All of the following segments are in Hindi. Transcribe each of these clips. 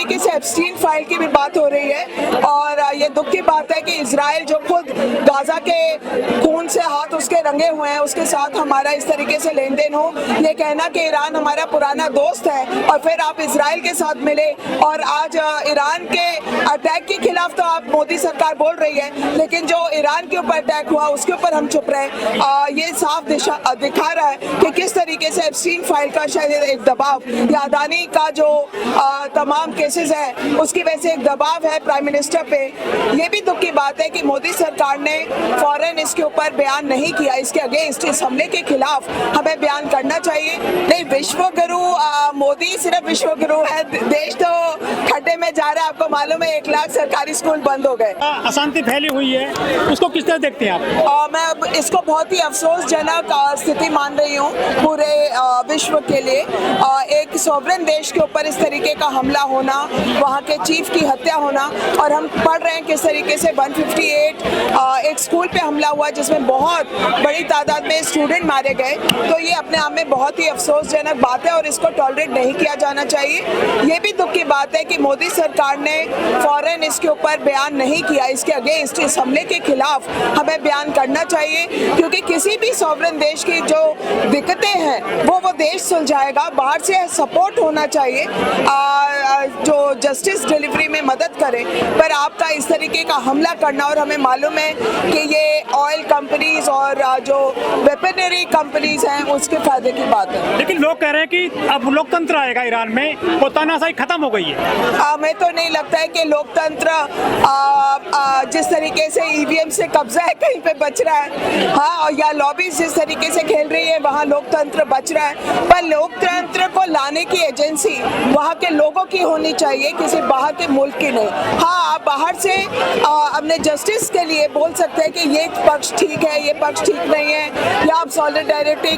तरीके से एप्स्टीन फाइल की भी बात हो रही है और ये दुख की बात है कि इजराइल जो खुद गाजा के खून से हाथ उसके रंगे हुए हैं उसके साथ हमारा इस तरीके से लेन देन हो। ये कहना कि ईरान हमारा पुराना दोस्त है और फिर आप इजराइल के साथ मिले और आज ईरान के अटैक के खिलाफ तो आप मोदी सरकार बोल रही है, लेकिन जो ईरान के ऊपर अटैक हुआ उसके ऊपर हम चुप रहे। ये साफ दिखा रहा है कि किस तरीके से एप्स्टीन फाइल का शायद एक दबाव या अदानी का जो तमाम केसेस है उसकी वजह से एक दबाव है प्राइम मिनिस्टर पे। ये भी दुख की बात है कि मोदी सरकार ने फौरन इसके ऊपर बयान नहीं किया, इसके अगेंस्ट इस हमले के खिलाफ हमें बयान करना चाहिए। नहीं, विश्व गुरु मोदी सिर्फ विश्व गुरु है, देश तो खड्डे में जा रहा है। आपको मालूम है 1 लाख सरकारी स्कूल बंद हो गए, अशांति फैली हुई है, उसको किस तरह देखते हैं आप? मैं इसको बहुत ही अफसोसजनक स्थिति मान रही हूँ पूरे विश्व के लिए। एक सॉवरेन देश के ऊपर इस तरीके का हमला होना, वहाँ के चीफ की हत्या होना, और हम पढ़ रहे हैं किस तरीके से 158 एक स्कूल पे हमला हुआ जिसमें बहुत बड़ी तादाद में स्टूडेंट मारे गए। तो ये अपने आप में बहुत ही अफसोसजनक बात है और इसको टॉलरेट नहीं किया जाना चाहिए। ये भी दुख की बात है कि मोदी सरकार ने फौरन इसके ऊपर बयान नहीं किया, इसके अगेंस्ट इस हमले के खिलाफ हमें बयान करना चाहिए, क्योंकि किसी भी सॉवरेन देश की जो दिक्कतें हैं वो देश सुलझाएगा। बाहर से सपोर्ट होना चाहिए जो जस्टिस डिलीवरी में मदद करे, पर आपका इस तरीके का हमला करना, और हमें मालूम है कि ये ऑयल कंपनीज और जो वेपनरी कंपनीज हैं उसके फायदे की बात है। लेकिन लोग कह रहे हैं कि अब लोकतंत्र आएगा ईरान में, वो तानाशाही खत्म हो गई है। मैं तो नहीं लगता है कि लोकतंत्र जिस तरीके से ईवीएम से कब्जा है कहीं पे बच रहा है, हाँ, या लॉबीज जिस तरीके से खेल रही है वहाँ लोकतंत्र बच रहा है। पर लोकतंत्र को लाने की एजेंसी वहाँ के लोगों की होनी चाहिए, किसी बाहर के मुल्क की नहीं। हाँ, आप बाहर से अपने जस्टिस के लिए बोल सकते हैं कि ये पक्ष ठीक है, ये पक्ष ठीक नहीं है, या आप सॉलिडारिटी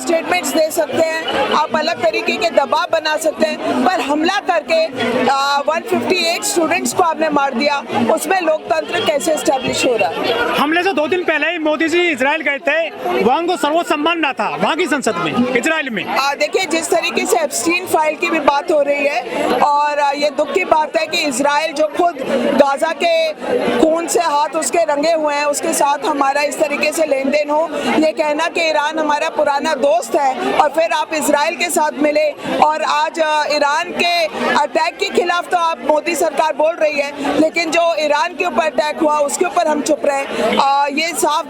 स्टेटमेंट्स दे सकते हैं, आप अलग तरीके के दबाव बना सकते हैं, पर हमला करके 158 स्टूडेंट्स को आपने मार दिया, उसमें लोकतंत्र कैसे एस्टेब्लिश हो रहा है? हमले से 2 दिन पहले ही मोदी जी इजराइल गए थे, वहाँ को सर्वोच्च सम्मान ना था वहाँ की संसद में, इजराइल में। देखिए, जिस तरीके से एप्स्टीन फाइल की भी बात हो रही है और ये दुख की बात है कि इजराइल जो खुद गाजा के खून से हाथ उसके रंगे हुए हैं उसके साथ हमारा इस तरीके से लेन देन हो। ये कहना कि ईरान हमारा पुराना दोस्त है और फिर आप इजराइल के साथ मिले और आज ईरान के अटैक के खिलाफ तो आप मोदी सरकार बोल रही है, लेकिन जो ईरान के ऊपर अटैक हुआ उसके ऊपर हम चुप रहे। ये साफ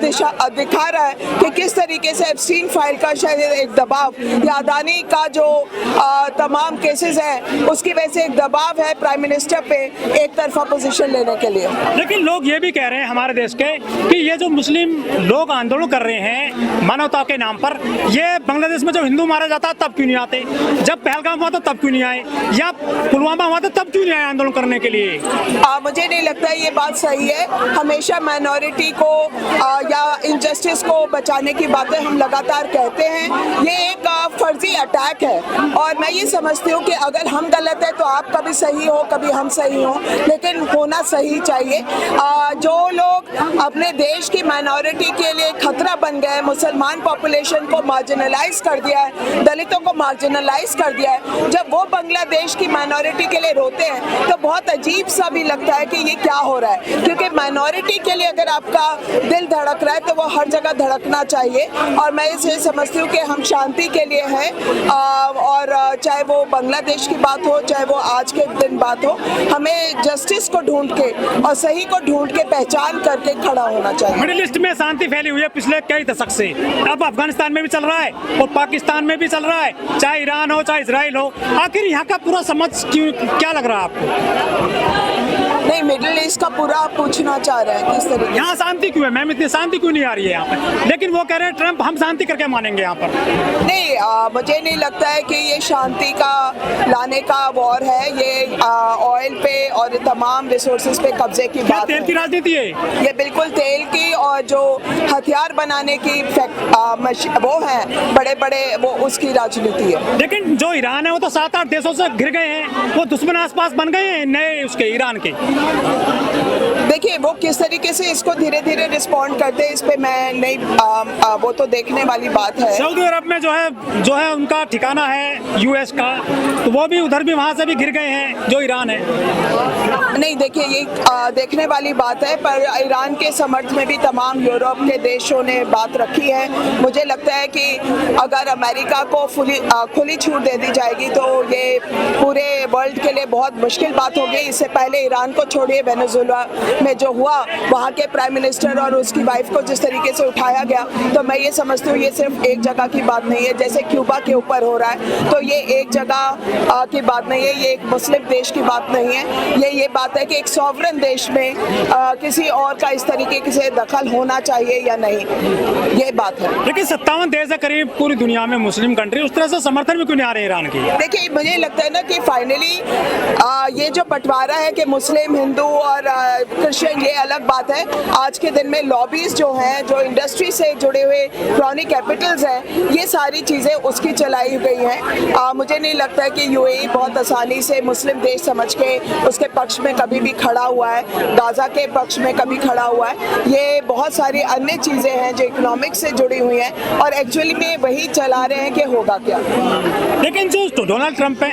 दिखा रहा है कि किस तरीके से एप्स्टीन फाइल का शायद एक दबाव या अदानी का जो तमाम केसेस हैं उसकी वजह से एक दबाव है प्राइम मिनिस्टर पे एक तरफा पोजीशन लेने के लिए। लेकिन लोग ये भी कह रहे हैं हमारे देश के कि ये जो मुस्लिम लोग आंदोलन कर रहे हैं मानवता के नाम पर, ये बांग्लादेश में जब हिंदू मारा जाता तब क्यों नहीं आते, जब पहलगाम हुआ तो तब क्यों नहीं आए, या पुलवामा हुआ तो तब क्यों नहीं आए आंदोलन करने के लिए? मुझे नहीं लगता ये बात सही है। हमेशा माइनॉरिटी को या इनजस्टिस को बचाने की बातें हम लगातार कहते हैं। ये एक फर्जी अटैक है और मैं ये समझती हूँ कि अगर हम गलत है तो आप कभी सही हो कभी हम सही हो, लेकिन होना सही चाहिए। जो लोग अपने देश की माइनॉरिटी के लिए खतरा बन गए, मुसलमान पॉपुलेशन को मार्जिनलाइज कर दिया है, दलितों को मार्जिनलाइज कर दिया है, जब वो बांग्लादेश की माइनॉरिटी के लिए रोते हैं तो बहुत अजीब सा भी लगता है कि ये क्या हो रहा है। क्योंकि माइनॉरिटी के लिए अगर आपका दिल धड़क रहा है तो वो हर जगह धड़कना चाहिए, और मैं इसे समझती हूँ कि हम शांति के लिए हैं। और चाहे वो बांग्लादेश की बात हो चाहे वो आज के दिन बात हो, हमें जस्टिस को ढूंढ के और सही को ढूंढ के पहचान करके खड़ा होना चाहिए। मिडिल ईस्ट में शांति फैली हुई है पिछले कई दशक से, अब अफगानिस्तान में भी चल रहा है और पाकिस्तान में भी चल रहा है, चाहे ईरान हो चाहे इजराइल हो। आखिर यहाँ का पूरा समझ क्यों, क्या लग रहा है आपको? नहीं, मिडिल ईस्ट का पूरा आप पूछना चाह रहे हैं किस तरीके? यहाँ शांति क्यों है मैम, इतनी शांति क्यों नहीं आ रही है यहाँ पर? लेकिन वो कह रहे हैं ट्रम्प हम शांति करके मानेंगे यहाँ पर। नहीं, मुझे नहीं लगता है कि ये शांति का लाने का वॉर है। ये ऑयल पे और तमाम रिसोर्सेज पे कब्जे की बात है। तेल की राजनीति है ये, बिल्कुल तेल की, और जो हथियार बनाने की वो है बड़े बड़े, वो उसकी राजनीति है। लेकिन जो ईरान है वो तो 7-8 देशों से घिर गए हैं, वो दुश्मन आसपास बन गए हैं नए उसके ईरान के। देखिए वो किस तरीके से इसको धीरे धीरे रिस्पॉन्ड करते हैं इस पे मैं नहीं वो तो देखने वाली बात है। सऊदी अरब में जो है उनका ठिकाना है यूएस का, तो वो भी उधर भी वहाँ से भी घिर गए हैं जो ईरान है। नहीं देखिए ये देखने वाली बात है, पर ईरान के समर्थ में भी तमाम यूरोप के देशों ने बात रखी है। मुझे लगता है कि अगर अमेरिका को खुली छूट दे दी जाएगी तो ये पूरे वर्ल्ड के लिए बहुत मुश्किल बात होगी। इससे पहले ईरान को छोड़िए, वेनेजुएला में जो हुआ वहाँ के प्राइम मिनिस्टर और उसकी वाइफ को जिस तरीके से उठाया गया, तो मैं ये समझती हूँ ये सिर्फ एक जगह की बात नहीं है जैसे क्यूबा के ऊपर हो रहा है। तो ये एक जगह की बात नहीं है, ये एक मुस्लिम देश की बात नहीं है, ये बात है कि एक सॉवरन देश में किसी और का इस तरीके से दखल होना चाहिए या नहीं, ये बात है। लेकिन 57 देश है करीब पूरी दुनिया में मुस्लिम कंट्री, उस तरह से समर्थन में क्यों नहीं आ रहे ईरान की? देखिए मुझे लगता है ना कि फाइनली ये जो बंटवारा है कि मुस्लिम, हिंदू और क्रिश्चियन, ये अलग बात है। आज के दिन में लॉबीज जो हैं, जो इंडस्ट्री से जुड़े हुए क्रॉनिक कैपिटल्स हैं, ये सारी चीज़ें उसकी चलाई गई हैं। मुझे नहीं लगता है कि यूएई बहुत आसानी से मुस्लिम देश समझ के उसके पक्ष में कभी भी खड़ा हुआ है, गाज़ा के पक्ष में कभी खड़ा हुआ है। ये बहुत सारी अन्य चीज़ें हैं जो इकोनॉमिक्स से जुड़ी हुई हैं और एक्चुअली में वही चला रहे हैं कि होगा क्या। लेकिन जो डोनाल्ड ट्रंप है,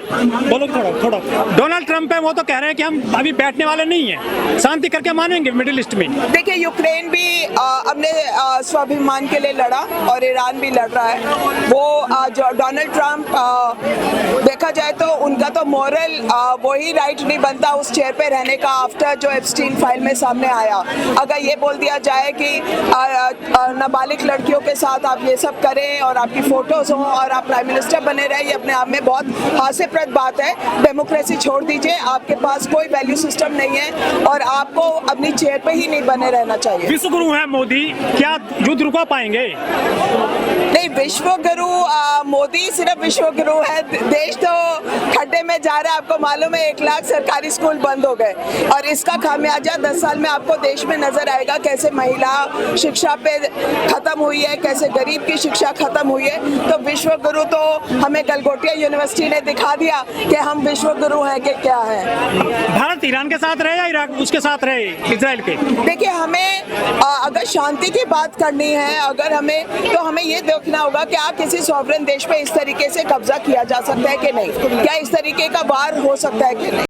बोलो थोड़ा डोनाल्ड ट्रंप है, वो तो कह रहे हैं कि हम अभी बैठने वाले नहीं हैं, शांति करके मानेंगे मिडिल ईस्ट में। देखिए यूक्रेन भी अपने स्वाभिमान के लिए लड़ा और ईरान भी लड़ रहा है। वो जो डोनाल्ड ट्रंप देखा जाए तो उनका तो मॉरल वही राइट नहीं बनता उस चेयर पे रहने का आफ्टर जो एप्स्टीन फाइल में सामने आया। अगर ये बोल दिया जाए कि नाबालिग लड़कियों के साथ आप ये सब करें और आपकी फोटोज हों और आप प्राइम मिनिस्टर बने रहे, ये अपने आप में बहुत हास्यप्रद बात है। डेमोक्रेसी छोड़ दीजिए, आपके पास कोई वैल्यू सिस्टम नहीं है और आपको अपनी चेयर पे ही नहीं बने रहना चाहिए। विश्व गुरु है मोदी, क्या युद्ध रुका पाएंगे? नहीं, विश्व गुरु मोदी सिर्फ विश्व गुरु है। देश तो खड्डे में जा रहा है, आपको मालूम है 1 लाख सरकारी स्कूल बंद हो गए और इसका खामियाजा 10 साल में आपको देश में नजर आएगा। कैसे महिला शिक्षा पे खत्म हुई है, कैसे गरीब की शिक्षा खत्म हुई है। तो विश्व गुरु तो हमें गलगोटिया यूनिवर्सिटी ने दिखा दिया कि हम विश्व गुरु हैं कि क्या है। भारत ईरान के साथ रहे या इराक उसके साथ रहे, इजराइल के? देखिए हमें अगर शांति की बात करनी है, अगर हमें तो हमें ये देखना होगा कि किसी सॉवरन देश पे इस तरीके से कब्जा किया जा सकता है कि नहीं, क्या इस तरीके का वार हो सकता है कि नहीं।